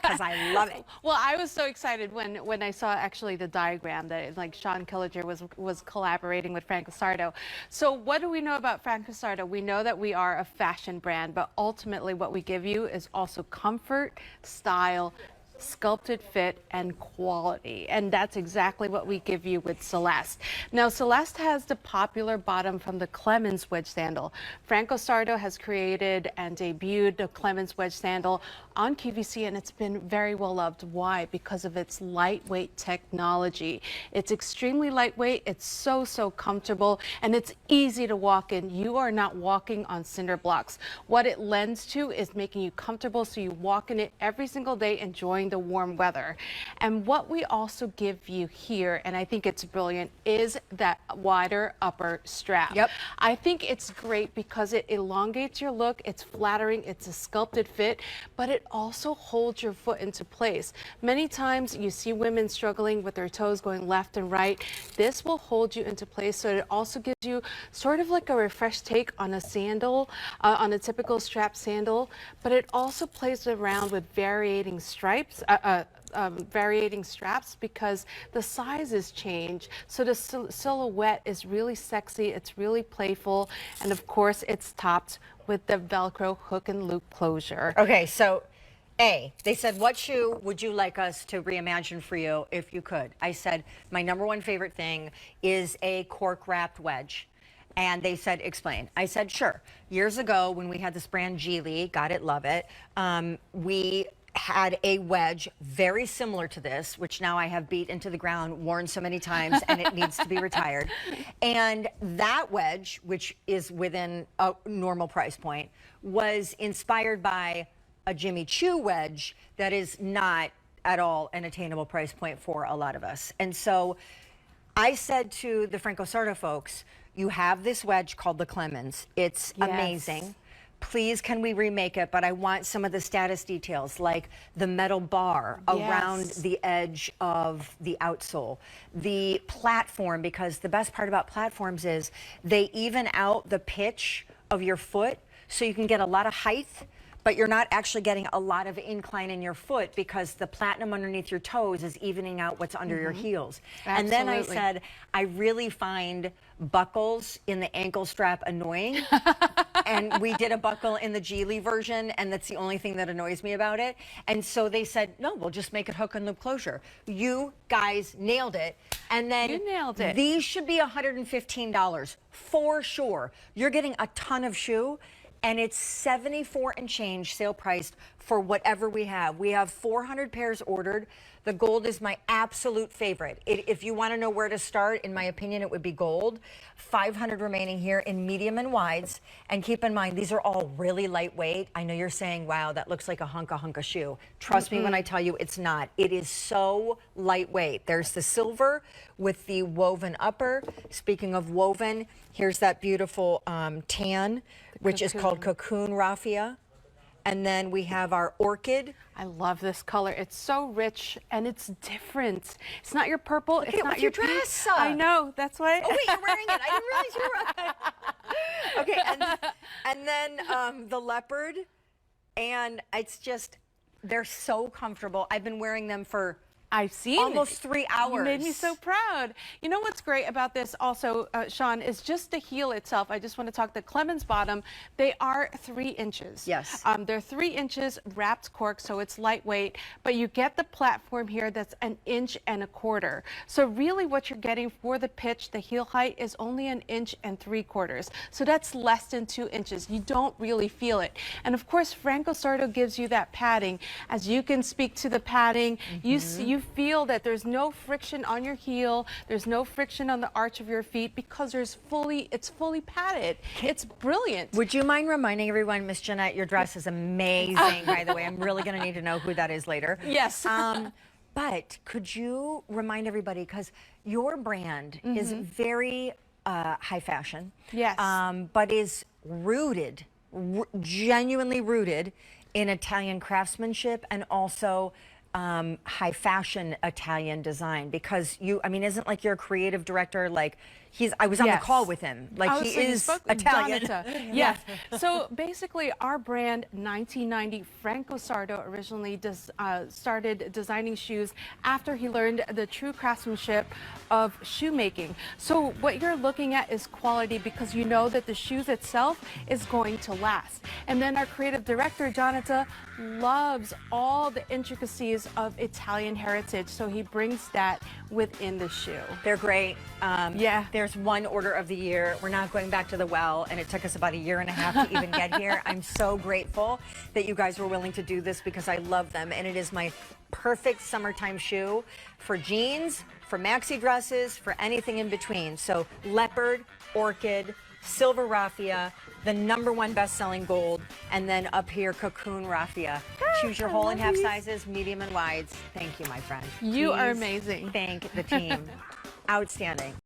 because I love it. Well, I was so excited when I saw actually the diagram that like Shawn was collaborating with Franco Sarto. So what do we know about Franco Sarto? We know that we are a fashion brand, but ultimately what we give you is also comfort, style, sculpted fit, and quality, and that's exactly what we give you with Celeste. Now Celeste has the popular bottom from the Clemens Wedge Sandal. Franco Sarto has created and debuted the Clemens Wedge Sandal on QVC, and it's been very well loved. Why? Because of its lightweight technology. It's extremely lightweight, it's so comfortable, and it's easy to walk in. You are not walking on cinder blocks. What it lends to is making you comfortable, so you walk in it every single day enjoying the warm weather. And what we also give you here, and I think it's brilliant, is that wider upper strap. Yep. I think it's great because it elongates your look, it's flattering, it's a sculpted fit, but it also holds your foot into place. Many times you see women struggling with their toes going left and right. This will hold you into place, so it also gives you sort of like a refreshed take on a sandal, on a typical strap sandal, but it also plays around with variating stripes, variating straps, because the sizes change. So the silhouette is really sexy, it's really playful, and of course it's topped with the Velcro hook and loop closure. Okay, so they said, what shoe would you like us to reimagine for you if you could? I said, my #1 favorite thing is a cork wrapped wedge. And they said, explain. I said, sure. Years ago when we had this brand Geely, got it, love it, we had a wedge very similar to this, which now I have beat into the ground, worn so many times, and it needs to be retired. And that wedge, which is within a normal price point, was inspired by a Jimmy Choo wedge that is not at all an attainable price point for a lot of us. And so I said to the Franco Sarto folks, you have this wedge called the Clemens. It's amazing. Please, can we remake it? But I want some of the status details, like the metal bar around the edge of the outsole, the platform, because the best part about platforms is they even out the pitch of your foot, so you can get a lot of height, but you're not actually getting a lot of incline in your foot because the platinum underneath your toes is evening out what's under your heels. Absolutely. And then I said, I really find buckles in the ankle strap annoying. And we did a buckle in the Geely version, and that's the only thing that annoys me about it. And so they said, no, we'll just make it hook and loop closure. You guys nailed it. And then you nailed it. These should be $115 for sure. You're getting a ton of shoe, and it's $74 and change sale priced for whatever we have. We have 400 pairs ordered. The gold is my absolute favorite. If you want to know where to start, in my opinion, it would be gold. 500 remaining here in medium and wides. And keep in mind, these are all really lightweight. I know you're saying, wow, that looks like a hunk of shoe. Trust me when I tell you it's not. It is so lightweight. There's the silver with the woven upper. Speaking of woven, here's that beautiful tan, which is called Cocoon Raffia. And then we have our Orchid. I love this color. It's so rich and it's different. It's not your purple. It's not your dress. I know. That's why. Oh wait, you're wearing it. I didn't realize you were. Okay, and then the Leopard, and it's just, they're so comfortable. I've been wearing them for I've seen almost 3 hours. You made me so proud. You know what's great about this also, Shawn, is just the heel itself. I just want to talk the Clemens bottom. They are 3 inches. Yes. They're 3 inches wrapped cork, so it's lightweight, but you get the platform here that's 1.25 inches. So really what you're getting for the pitch, the heel height, is only 1.75 inches. So that's less than 2 inches. You don't really feel it. And of course, Franco Sarto gives you that padding. As you can speak to the padding, you feel that there's no friction on your heel, there's no friction on the arch of your feet, because it's fully padded. It's brilliant. Would you mind reminding everyone, Miss Jeannette, your dress is amazing, by the way. I'm really going to need to know who that is later. Yes. But could you remind everybody, because your brand is very high fashion. Yes. But is rooted, genuinely rooted in Italian craftsmanship and also high fashion Italian design, because you, I mean, isn't like you're a creative director, like I was on the Yes. call with him. Like Oh, he so you is spoke- Italian. Donata. Yes. So basically, our brand, 1990, Franco Sarto originally started designing shoes after he learned the true craftsmanship of shoemaking. So what you're looking at is quality because you know that the shoes itself is going to last. And then our creative director, Donata, loves all the intricacies of Italian heritage. So he brings that within the shoe. They're great. Yeah. There's one order of the year. We're not going back to the well, and it took us about a year and a half to even get here. I'm so grateful that you guys were willing to do this because I love them, and it is my perfect summertime shoe for jeans, for maxi dresses, for anything in between. So Leopard, Orchid, Silver Raffia, the #1 best-selling gold, and then up here, Cocoon Raffia. Choose your whole and half sizes, medium and wides. Thank you, my friend. You are Please amazing. Thank the team. Outstanding.